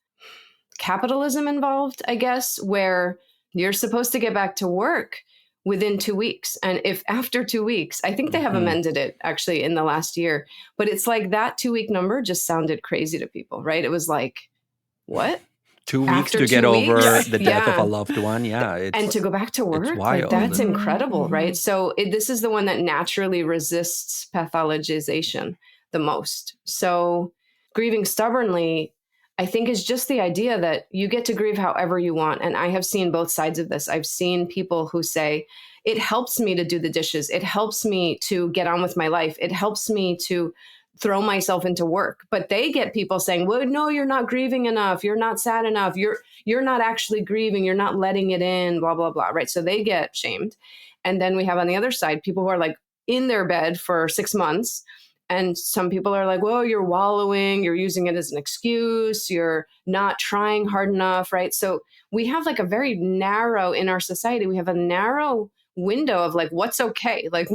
capitalism involved, I guess, where you're supposed to get back to work within 2 weeks. And if after 2 weeks, I think they have amended it actually in the last year, but it's like that 2-week number just sounded crazy to people, right? It was like, what? 2 weeks After to get 2 over weeks? the death of Yeah. a loved one. Yeah. And to go back to work, like wild. that's incredible, right? So this is the one that naturally resists pathologization the most. So grieving stubbornly, I think, is just the idea that you get to grieve however you want. And I have seen both sides of this. I've seen people who say, it helps me to do the dishes. It helps me to get on with my life. It helps me to throw myself into work. But they get people saying, well, no, you're not grieving enough. You're not sad enough. You're not actually grieving. You're not letting it in, blah, blah, blah. Right. So they get shamed. And then we have on the other side, people who are like in their bed for 6 months. And some people are like, well, you're wallowing, you're using it as an excuse, you're not trying hard enough, right? So we have like a very narrow, in our society, we have a narrow window of like, what's okay? Like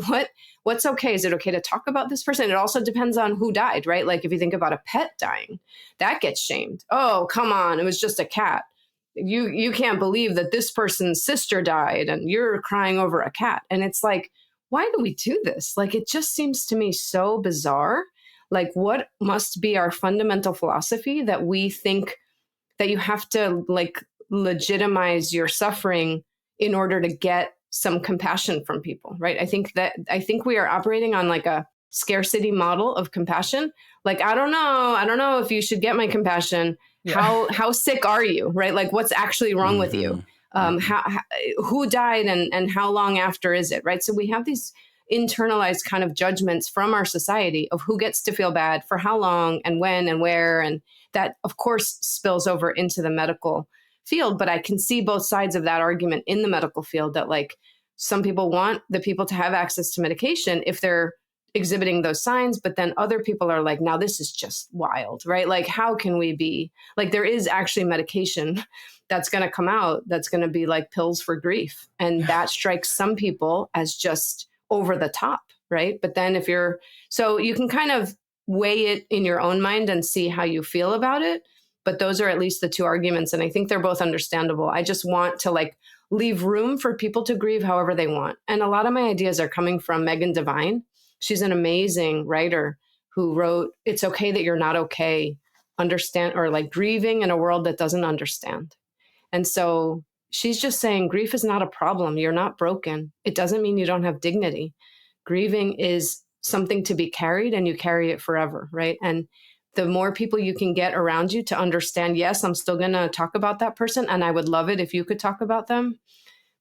what's okay? Is it okay to talk about this person? It also depends on who died, right? Like if you think about a pet dying, that gets shamed. Oh, come on, it was just a cat. You can't believe that this person's sister died and you're crying over a cat. And it's like, why do we do this? Like, it just seems to me so bizarre. Like, what must be our fundamental philosophy that we think that you have to like legitimize your suffering in order to get some compassion from people, right? I think we are operating on like a scarcity model of compassion. Like, I don't know if you should get my compassion. Yeah. How sick are you, right? Like, what's actually wrong with you? Who died and how long after is it, right? So we have these internalized kind of judgments from our society of who gets to feel bad for how long and when and where. And that, of course, spills over into the medical field. But I can see both sides of that argument in the medical field, that like some people want the people to have access to medication if they're exhibiting those signs, but then other people are like, now this is just wild, right? Like, how can we be like, there is actually medication that's going to come out that's going to be like pills for grief. And that strikes some people as just over the top, right? But then so you can kind of weigh it in your own mind and see how you feel about it. But those are at least the two arguments. And I think they're both understandable. I just want to like leave room for people to grieve however they want. And a lot of my ideas are coming from Megan Devine. She's an amazing writer who wrote, It's Okay That You're Not Okay, understand, or like grieving in a world that doesn't understand. And so she's just saying grief is not a problem. You're not broken. It doesn't mean you don't have dignity. Grieving is something to be carried and you carry it forever, right? And the more people you can get around you to understand, yes, I'm still going to talk about that person and I would love it if you could talk about them,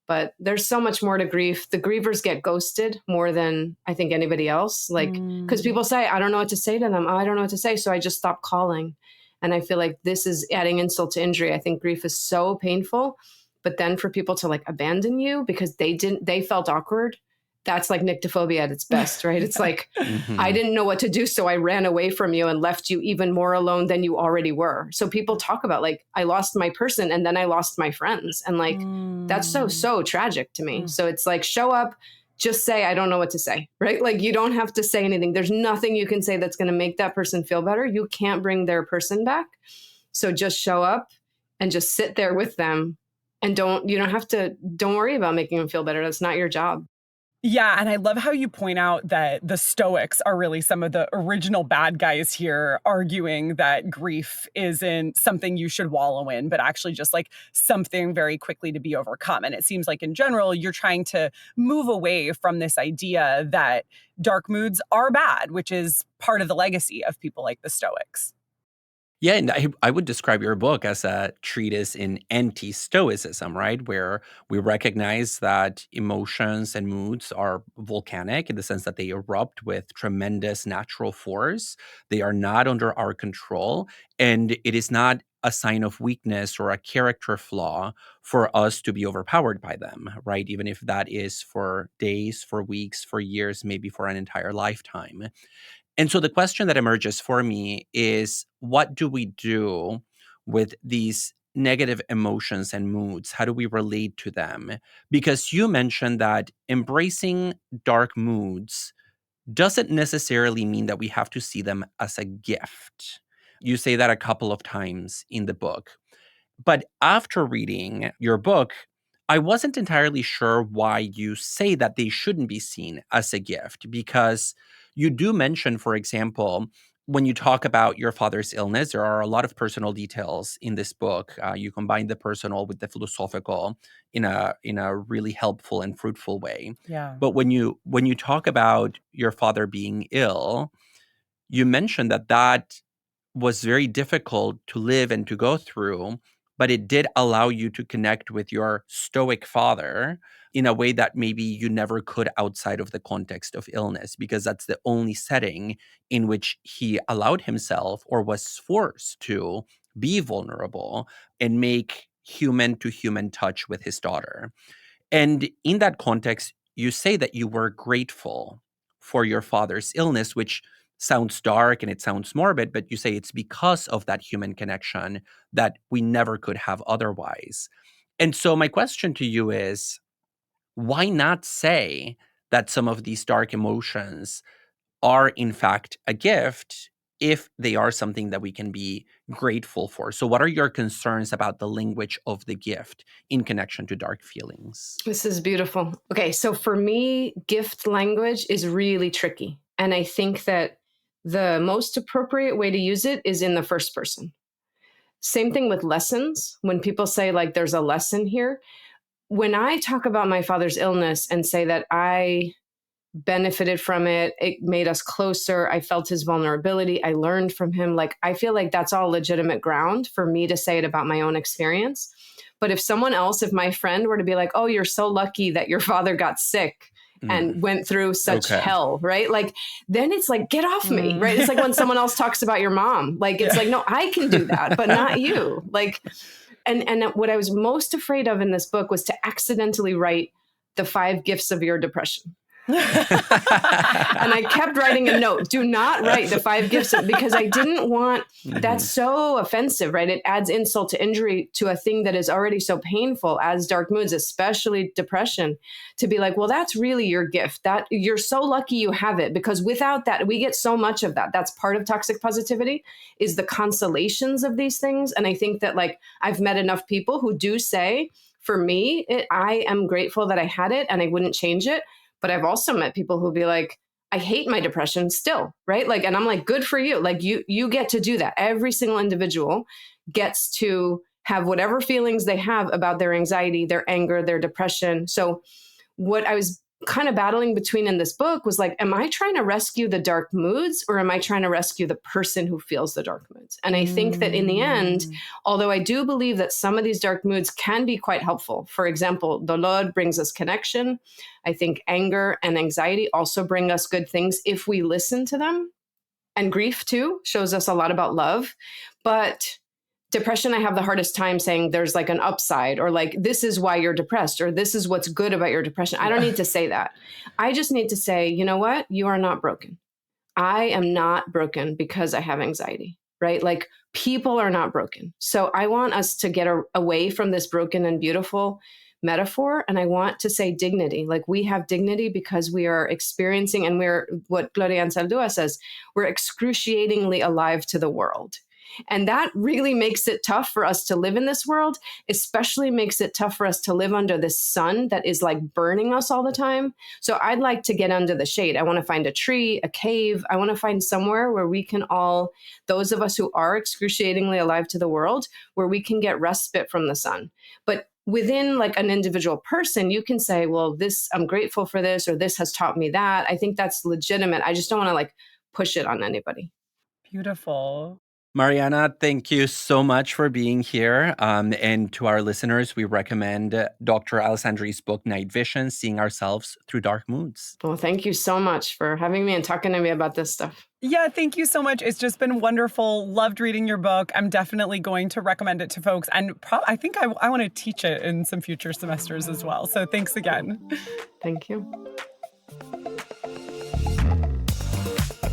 But there's so much more to grief. The grievers get ghosted more than I think anybody else. Like, because people say, I don't know what to say to them. I don't know what to say. So I just stop calling. And I feel like this is adding insult to injury. I think grief is so painful. But then for people to like abandon you because they felt awkward. That's like nyctophobia at its best, right? It's like, I didn't know what to do. So I ran away from you and left you even more alone than you already were. So people talk about like, I lost my person and then I lost my friends. And like, that's so tragic to me. So it's like, show up, just say, I don't know what to say, right? Like you don't have to say anything. There's nothing you can say that's going to make that person feel better. You can't bring their person back. So just show up and just sit there with them and don't worry about making them feel better. That's not your job. Yeah, and I love how you point out that the Stoics are really some of the original bad guys here, arguing that grief isn't something you should wallow in, but actually just like something very quickly to be overcome. And it seems like in general, you're trying to move away from this idea that dark moods are bad, which is part of the legacy of people like the Stoics. Yeah, and I would describe your book as a treatise in anti-stoicism, right? Where we recognize that emotions and moods are volcanic in the sense that they erupt with tremendous natural force. They are not under our control, and it is not a sign of weakness or a character flaw for us to be overpowered by them, right? Even if that is for days, for weeks, for years, maybe for an entire lifetime. And so the question that emerges for me is, what do we do with these negative emotions and moods? How do we relate to them? Because you mentioned that embracing dark moods doesn't necessarily mean that we have to see them as a gift. You say that a couple of times in the book. But after reading your book, I wasn't entirely sure why you say that they shouldn't be seen as a gift, because you do mention, for example, when you talk about your father's illness, there are a lot of personal details in this book. You combine the personal with the philosophical in a really helpful and fruitful way. Yeah. But when you talk about your father being ill, you mentioned that was very difficult to live and to go through, but it did allow you to connect with your stoic father in a way that maybe you never could outside of the context of illness, because that's the only setting in which he allowed himself or was forced to be vulnerable and make human to human touch with his daughter. And in that context, you say that you were grateful for your father's illness, which sounds dark and it sounds morbid, but you say it's because of that human connection that we never could have otherwise. And so my question to you is, why not say that some of these dark emotions are in fact a gift if they are something that we can be grateful for? So what are your concerns about the language of the gift in connection to dark feelings? This is beautiful. Okay, so for me, gift language is really tricky. And I think that the most appropriate way to use it is in the first person. Same thing with lessons. When people say like there's a lesson here, when I talk about my father's illness and say that I benefited from it, it made us closer, I felt his vulnerability, I learned from him, like I feel like that's all legitimate ground for me to say it about my own experience. But if someone else, if my friend were to be like, oh, you're so lucky that your father got sick and went through such hell, right? Like, then it's like, get off me, right? It's like when someone else talks about your mom, like, it's like, no, I can do that, but not you. Like, and what I was most afraid of in this book was to accidentally write the 5 gifts of your depression. And I kept writing a note, do not write the 5 gifts because I didn't want, that's so offensive, right? It adds insult to injury to a thing that is already so painful as dark moods, especially depression, to be like, well, that's really your gift, that you're so lucky you have it, because without that, we get so much of that. That's part of toxic positivity, is the consolations of these things. And I think that like I've met enough people who do say, for me, I am grateful that I had it and I wouldn't change it. But I've also met people who'll be like, I hate my depression still, right? Like, and I'm like, good for you. Like you get to do that. Every single individual gets to have whatever feelings they have about their anxiety, their anger, their depression. So what I was kind of battling between in this book was like, am I trying to rescue the dark moods or am I trying to rescue the person who feels the dark moods? And I think that in the end, although I do believe that some of these dark moods can be quite helpful. For example, dolor brings us connection. I think anger and anxiety also bring us good things if we listen to them. And grief too shows us a lot about love. But depression, I have the hardest time saying there's like an upside or like, this is why you're depressed or this is what's good about your depression. I don't need to say that. I just need to say, you know what? You are not broken. I am not broken because I have anxiety, right? Like people are not broken. So I want us to get away from this broken and beautiful metaphor. And I want to say dignity. Like we have dignity because we are experiencing, and we're, what Gloria Anzaldúa says, we're excruciatingly alive to the world. And that really makes it tough for us to live in this world, especially makes it tough for us to live under this sun that is like burning us all the time. So I'd like to get under the shade. I want to find a tree, a cave. I want to find somewhere where we can all, those of us who are excruciatingly alive to the world, where we can get respite from the sun. But within like an individual person, you can say, well, this, I'm grateful for this, or this has taught me that. I think that's legitimate. I just don't want to like push it on anybody. Beautiful. Mariana, thank you so much for being here. And to our listeners, we recommend Dr. Alessandri's book, Night Vision, Seeing Ourselves Through Dark Moods. Well, thank you so much for having me and talking to me about this stuff. Yeah, thank you so much. It's just been wonderful. Loved reading your book. I'm definitely going to recommend it to folks. And I think I want to teach it in some future semesters as well. So thanks again. Thank you.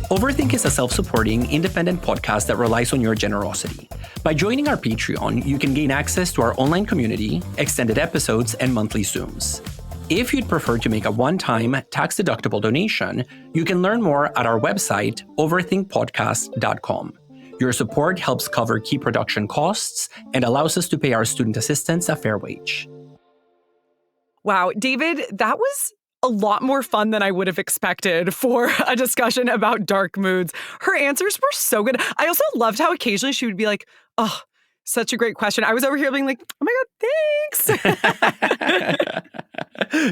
Overthink is a self-supporting, independent podcast that relies on your generosity. By joining our Patreon, you can gain access to our online community, extended episodes, and monthly Zooms. If you'd prefer to make a one-time, tax-deductible donation, you can learn more at our website, overthinkpodcast.com. Your support helps cover key production costs and allows us to pay our student assistants a fair wage. Wow, David, that was a lot more fun than I would have expected for a discussion about dark moods. Her answers were so good. I also loved how occasionally she would be like, oh, such a great question. I was over here being like, oh my God, thanks.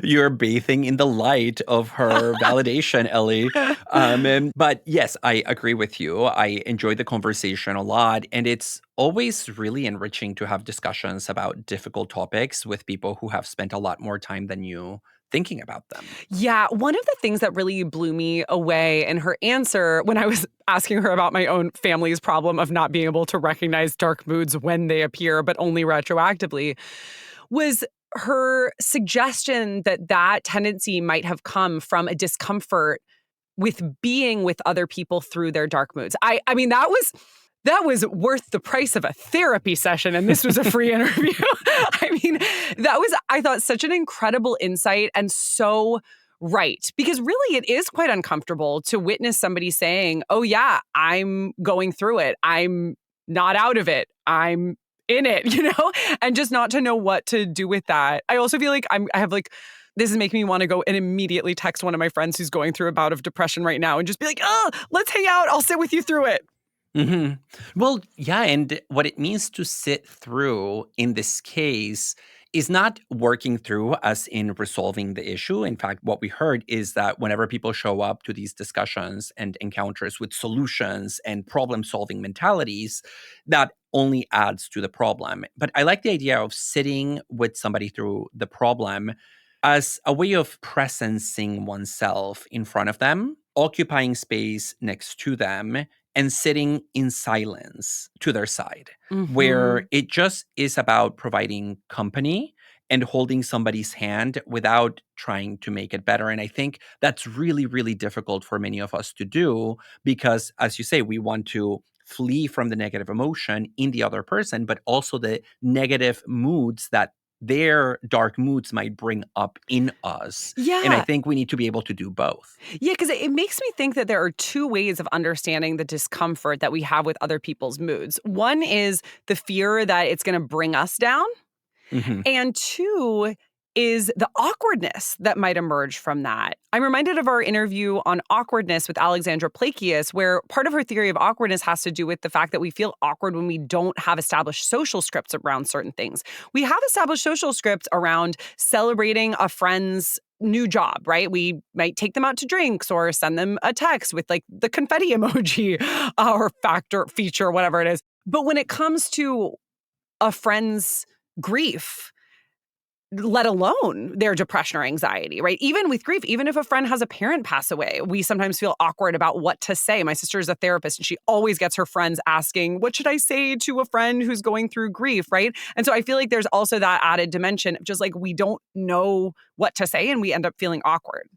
You're bathing in the light of her validation, Ellie. But yes, I agree with you. I enjoyed the conversation a lot. And it's always really enriching to have discussions about difficult topics with people who have spent a lot more time than you thinking about them. Yeah, one of the things that really blew me away in her answer when I was asking her about my own family's problem of not being able to recognize dark moods when they appear, but only retroactively, was her suggestion that that tendency might have come from a discomfort with being with other people through their dark moods. I mean, that was worth the price of a therapy session, and this was a free interview. I mean, that was, I thought, such an incredible insight and so right. Because really, it is quite uncomfortable to witness somebody saying, oh yeah, I'm going through it. I'm not out of it. I'm in it, and just not to know what to do with that. I also feel like this is making me want to go and immediately text one of my friends who's going through a bout of depression right now and just be like, oh, let's hang out. I'll sit with you through it. Mm-hmm. Well, yeah, and what it means to sit through in this case is not working through as in resolving the issue. In fact, what we heard is that whenever people show up to these discussions and encounters with solutions and problem-solving mentalities, that only adds to the problem. But I like the idea of sitting with somebody through the problem as a way of presencing oneself in front of them, occupying space next to them, and sitting in silence to their side, where it just is about providing company and holding somebody's hand without trying to make it better. And I think that's really, really difficult for many of us to do because, as you say, we want to flee from the negative emotion in the other person, but also the negative moods that their dark moods might bring up in us. Yeah. And I think we need to be able to do both. Yeah, because it makes me think that there are two ways of understanding the discomfort that we have with other people's moods. One is the fear that it's going to bring us down. Mm-hmm. And two is the awkwardness that might emerge from that. I'm reminded of our interview on awkwardness with Alexandra Plakius, where part of her theory of awkwardness has to do with the fact that we feel awkward when we don't have established social scripts around certain things. We have established social scripts around celebrating a friend's new job, right? We might take them out to drinks or send them a text with like the confetti emoji or feature, whatever it is. But when it comes to a friend's grief, let alone their depression or anxiety, right? Even with grief, even if a friend has a parent pass away, we sometimes feel awkward about what to say. My sister is a therapist and she always gets her friends asking, what should I say to a friend who's going through grief, right? And so I feel like there's also that added dimension of just like we don't know what to say and we end up feeling awkward.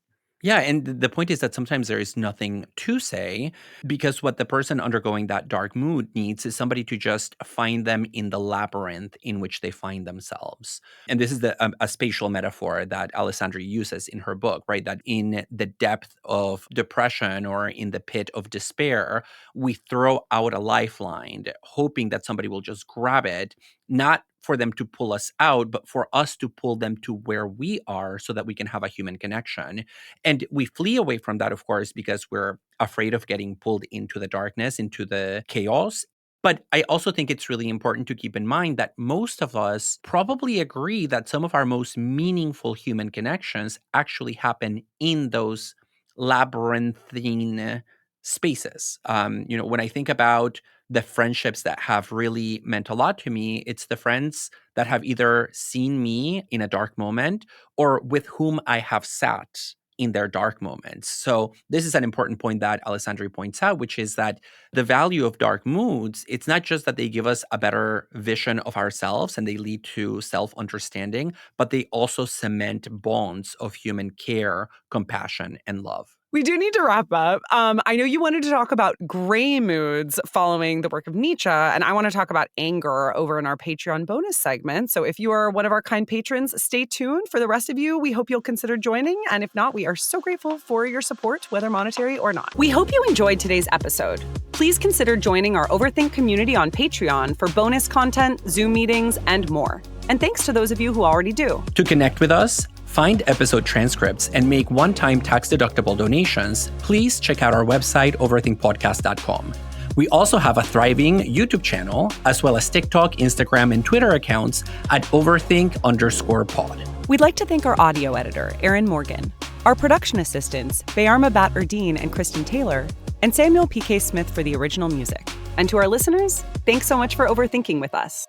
Yeah, and the point is that sometimes there is nothing to say because what the person undergoing that dark mood needs is somebody to just find them in the labyrinth in which they find themselves. And this is a spatial metaphor that Alessandri uses in her book, right? That in the depth of depression or in the pit of despair, we throw out a lifeline, hoping that somebody will just grab it, not for them to pull us out, but for us to pull them to where we are so that we can have a human connection. And we flee away from that, of course, because we're afraid of getting pulled into the darkness, into the chaos. But I also think it's really important to keep in mind that most of us probably agree that some of our most meaningful human connections actually happen in those labyrinthine spaces. When I think about the friendships that have really meant a lot to me, it's the friends that have either seen me in a dark moment or with whom I have sat in their dark moments. So this is an important point that Alessandri points out, which is that the value of dark moods, it's not just that they give us a better vision of ourselves and they lead to self-understanding, but they also cement bonds of human care, compassion, and love. We do need to wrap up. I know you wanted to talk about gray moods following the work of Nietzsche, and I want to talk about anger over in our Patreon bonus segment. So if you are one of our kind patrons, stay tuned. For the rest of you, we hope you'll consider joining. And if not, we are so grateful for your support, whether monetary or not. We hope you enjoyed today's episode. Please consider joining our Overthink community on Patreon for bonus content, Zoom meetings, and more. And thanks to those of you who already do. To connect with us, find episode transcripts, and make one-time tax-deductible donations, please check out our website, overthinkpodcast.com. We also have a thriving YouTube channel, as well as TikTok, Instagram, and Twitter accounts at overthink_pod. We'd like to thank our audio editor, Aaron Morgan, our production assistants, Bayarma Bat-Erdine and Kristen Taylor, and Samuel P.K. Smith for the original music. And to our listeners, thanks so much for overthinking with us.